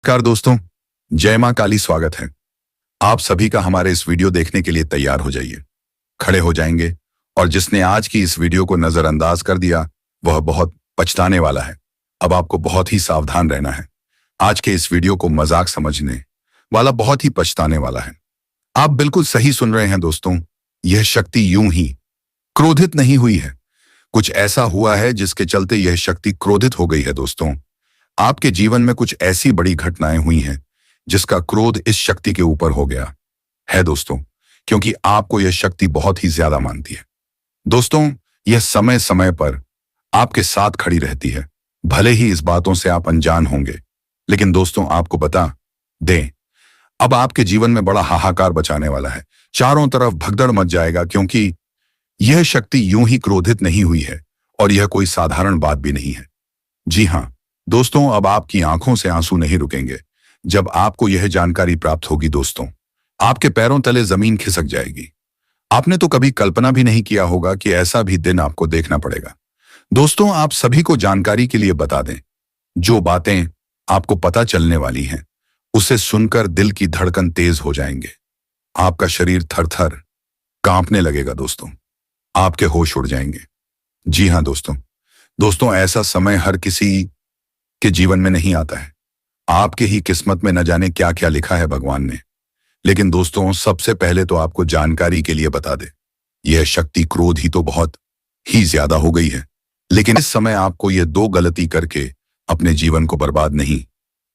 नमस्कार दोस्तों, जय मां काली। स्वागत है आप सभी का हमारे इस वीडियो देखने के लिए। तैयार हो जाइए, खड़े हो जाएंगे और जिसने आज की इस वीडियो को नजरअंदाज कर दिया वह बहुत पछताने वाला है। अब आपको बहुत ही सावधान रहना है। आज के इस वीडियो को मजाक समझने वाला बहुत ही पछताने वाला है। आप बिल्कुल सही सुन रहे हैं दोस्तों, यह शक्ति यूं ही क्रोधित नहीं हुई है। कुछ ऐसा हुआ है जिसके चलते यह शक्ति क्रोधित हो गई है। दोस्तों, आपके जीवन में कुछ ऐसी बड़ी घटनाएं हुई हैं जिसका क्रोध इस शक्ति के ऊपर हो गया है दोस्तों, क्योंकि आपको यह शक्ति बहुत ही ज्यादा मानती है। दोस्तों, यह समय समय पर आपके साथ खड़ी रहती है। भले ही इस बातों से आप अनजान होंगे, लेकिन दोस्तों आपको बता दें, अब आपके जीवन में बड़ा हाहाकार बचाने वाला है। चारों तरफ भगदड़ मच जाएगा, क्योंकि यह शक्ति यूं ही क्रोधित नहीं हुई है और यह कोई साधारण बात भी नहीं है। जी हां दोस्तों, अब आपकी आंखों से आंसू नहीं रुकेंगे जब आपको यह जानकारी प्राप्त होगी। दोस्तों, आपके पैरों तले जमीन खिसक जाएगी। आपने तो कभी कल्पना भी नहीं किया होगा कि ऐसा भी दिन आपको देखना पड़ेगा। दोस्तों, आप सभी को जानकारी के लिए बता दें, जो बातें आपको पता चलने वाली हैं उसे सुनकर दिल की धड़कन तेज हो जाएंगे। आपका शरीर थर-थर कांपने लगेगा। दोस्तों, आपके होश उड़ जाएंगे। जी हां दोस्तों, ऐसा समय हर किसी के जीवन में नहीं आता है। आपके ही किस्मत में न जाने क्या क्या लिखा है भगवान ने। लेकिन दोस्तों, सबसे पहले तो आपको जानकारी के लिए बता दे, यह शक्ति क्रोध ही तो बहुत ही ज्यादा हो गई है। लेकिन इस समय आपको यह दो गलती करके अपने जीवन को बर्बाद नहीं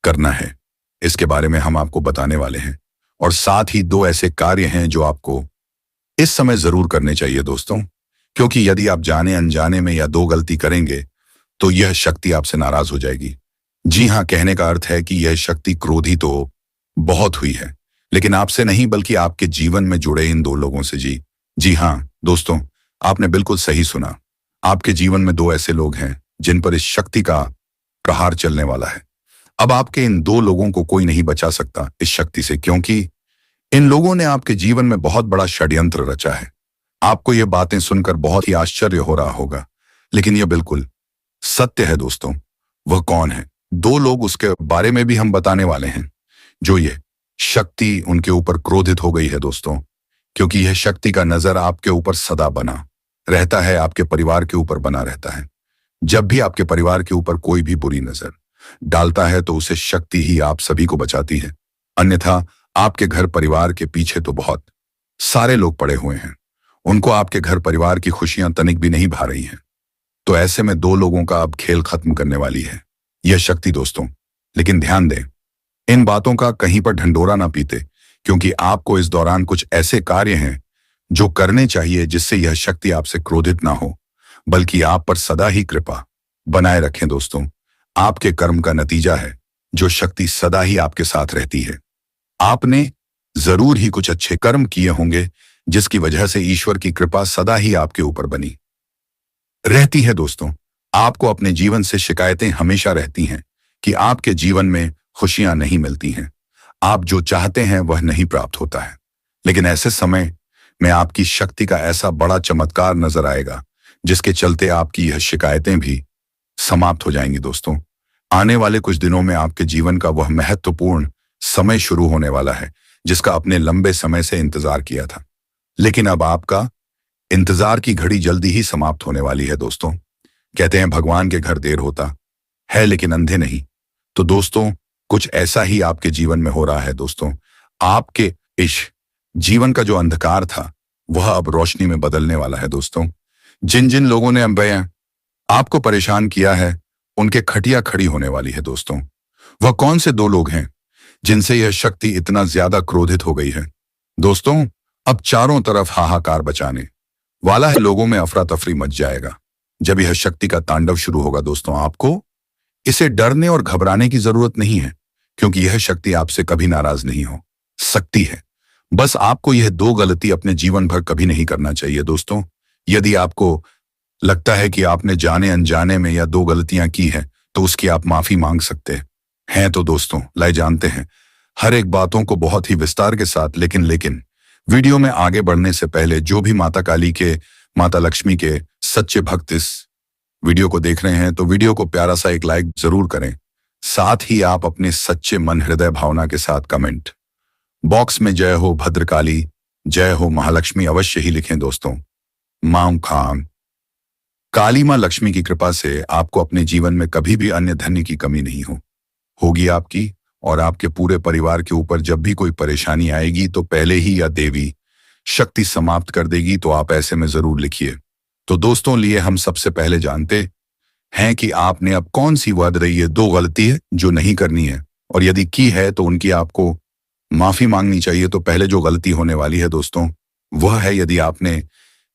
करना है। इसके बारे में हम आपको बताने वाले हैं, और साथ ही दो ऐसे कार्य हैं जो आपको इस समय जरूर करने चाहिए दोस्तों, क्योंकि यदि आप जाने अनजाने में या दो गलती करेंगे तो यह शक्ति आपसे नाराज हो जाएगी। जी हां, कहने का अर्थ है कि यह शक्ति क्रोधी तो बहुत हुई है, लेकिन आपसे नहीं बल्कि आपके जीवन में जुड़े इन दो लोगों से। जी हां दोस्तों, आपने बिल्कुल सही सुना। आपके जीवन में दो ऐसे लोग हैं जिन पर इस शक्ति का प्रहार चलने वाला है। अब आपके इन दो लोगों को कोई नहीं बचा सकता इस शक्ति से, क्योंकि इन लोगों ने आपके जीवन में बहुत बड़ा षड्यंत्र रचा है। आपको ये बातें सुनकर बहुत ही आश्चर्य हो रहा होगा, लेकिन यह बिल्कुल सत्य है दोस्तों। वह कौन है? दो लोग, उसके बारे में भी हम बताने वाले हैं जो ये शक्ति उनके ऊपर क्रोधित हो गई है दोस्तों, क्योंकि यह शक्ति का नजर आपके ऊपर सदा बना रहता है, आपके परिवार के ऊपर बना रहता है। जब भी आपके परिवार के ऊपर कोई भी बुरी नजर डालता है तो उसे शक्ति ही आप सभी को बचाती है। अन्यथा आपके घर परिवार के पीछे तो बहुत सारे लोग पड़े हुए हैं, उनको आपके घर परिवार की खुशियां तनिक भी नहीं भा रही हैं। तो ऐसे में दो लोगों का अब खेल खत्म करने वाली है यह शक्ति दोस्तों। लेकिन ध्यान दें, इन बातों का कहीं पर ढंढोरा ना पीते, क्योंकि आपको इस दौरान कुछ ऐसे कार्य हैं जो करने चाहिए जिससे यह शक्ति आपसे क्रोधित ना हो, बल्कि आप पर सदा ही कृपा बनाए रखें। दोस्तों, आपके कर्म का नतीजा है जो शक्ति सदा ही आपके साथ रहती है। आपने जरूर ही कुछ अच्छे कर्म किए होंगे जिसकी वजह से ईश्वर की कृपा सदा ही आपके ऊपर बनी रहती है। दोस्तों, आपको अपने जीवन से शिकायतें हमेशा रहती हैं कि आपके जीवन में खुशियां नहीं मिलती हैं, आप जो चाहते हैं वह नहीं प्राप्त होता है। लेकिन ऐसे समय में आपकी शक्ति का ऐसा बड़ा चमत्कार नजर आएगा जिसके चलते आपकी यह शिकायतें भी समाप्त हो जाएंगी। दोस्तों, आने वाले कुछ दिनों में आपके जीवन का वह महत्वपूर्ण समय शुरू होने वाला है जिसका अपने लंबे समय से इंतजार किया था। लेकिन अब आपका इंतजार की घड़ी जल्दी ही समाप्त होने वाली है। दोस्तों, कहते हैं भगवान के घर देर होता है लेकिन अंधे नहीं। तो दोस्तों, कुछ ऐसा ही आपके जीवन में हो रहा है। दोस्तों, आपके इस जीवन का जो अंधकार था वह अब रोशनी में बदलने वाला है। दोस्तों, जिन जिन लोगों ने अब आपको परेशान किया है उनके खटिया खड़ी होने वाली है। दोस्तों, वह कौन से दो लोग हैं जिनसे यह शक्ति इतना ज्यादा क्रोधित हो गई है? दोस्तों, अब चारों तरफ हाहाकार बचाने वाला है, लोगों में अफरा तफरी मच जाएगा जब यह शक्ति का तांडव शुरू होगा। दोस्तों, आपको इसे डरने और घबराने की जरूरत नहीं है, क्योंकि यह शक्ति आपसे कभी नाराज नहीं हो सकती है। बस आपको यह दो गलती अपने जीवन भर कभी नहीं करना चाहिए। दोस्तों, यदि आपको लगता है कि आपने जाने अनजाने में या दो गलतियां की हैं तो उसकी आप माफी मांग सकते हैं। तो दोस्तों, लाए जानते हैं हर एक बातों को बहुत ही विस्तार के साथ। लेकिन वीडियो में आगे बढ़ने से पहले जो भी माता काली के, माता लक्ष्मी के सच्चे भक्त इस वीडियो को देख रहे हैं तो वीडियो को प्यारा सा एक लाइक जरूर करें। साथ ही आप अपने सच्चे मन हृदय भावना के साथ कमेंट बॉक्स में जय हो भद्रकाली, जय हो महालक्ष्मी अवश्य ही लिखें दोस्तों। मां खान काली मां लक्ष्मी की कृपा से आपको अपने जीवन में कभी भी अन्य धन्य की कमी नहीं होगी आपकी और आपके पूरे परिवार के ऊपर जब भी कोई परेशानी आएगी तो पहले ही या देवी शक्ति समाप्त कर देगी। तो आप ऐसे में जरूर लिखिए। तो दोस्तों लिए हम सबसे पहले जानते हैं कि आपने अब कौन सी वर्द रही है 2 गलती है जो नहीं करनी है, और यदि की है तो उनकी आपको माफी मांगनी चाहिए। तो पहले जो गलती होने वाली है दोस्तों वह है यदि आपने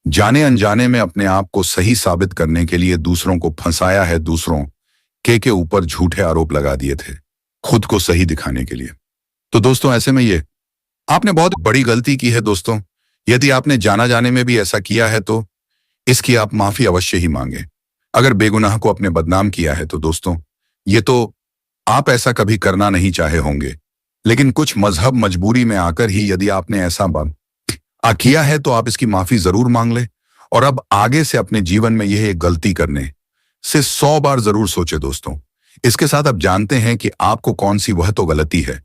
जाने अनजाने में अपने आप को सही साबित करने के लिए दूसरों को फंसाया है, दूसरों के ऊपर झूठे आरोप लगा दिए थे खुद को सही दिखाने के लिए। तो दोस्तों ऐसे में ये आपने बहुत बड़ी गलती की है दोस्तों। यदि आपने जाना जाने में भी ऐसा किया है तो इसकी आप माफी अवश्य ही मांगे। अगर बेगुनाह को आपने बदनाम किया है तो दोस्तों ये तो आप ऐसा कभी करना नहीं चाहे होंगे, लेकिन कुछ मजहब मजबूरी में आकर ही यदि आपने ऐसा किया है तो आप इसकी माफी जरूर मांग ले। और अब आगे से अपने जीवन में यह एक गलती करने से 100 बार जरूर सोचे दोस्तों। इसके साथ अब जानते हैं कि आपको कौन सी वह तो गलती है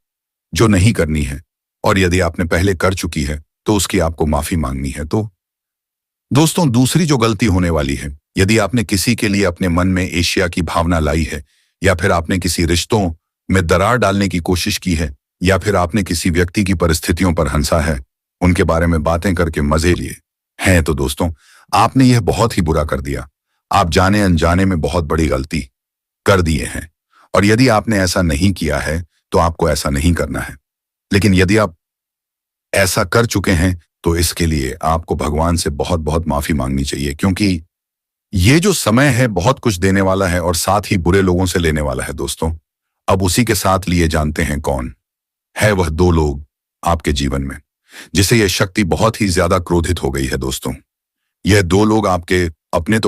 जो नहीं करनी है, और यदि आपने पहले कर चुकी है तो उसकी आपको माफी मांगनी है। तो दोस्तों दूसरी जो गलती होने वाली है, यदि आपने किसी के लिए अपने मन में ईर्ष्या की भावना लाई है, या फिर आपने किसी रिश्तों में दरार डालने की कोशिश की है, या फिर आपने किसी व्यक्ति की परिस्थितियों पर हंसा है, उनके बारे में बातें करके मजे लिए हैं, तो दोस्तों आपने यह बहुत ही बुरा कर दिया। आप जाने अनजाने में बहुत बड़ी गलती कर दिए हैं, और यदि आपने ऐसा नहीं किया है तो आपको ऐसा नहीं करना है। लेकिन यदि आप ऐसा कर चुके हैं तो इसके लिए आपको भगवान से बहुत बहुत माफी मांगनी चाहिए, क्योंकि ये जो समय है बहुत कुछ देने वाला है और साथ ही बुरे लोगों से लेने वाला है दोस्तों। अब उसी के साथ लिए जानते हैं कौन है वह 2 लोग आपके जीवन में जिसे यह शक्ति बहुत ही ज्यादा क्रोधित हो गई है दोस्तों। यह 2 लोग आपके अपने तो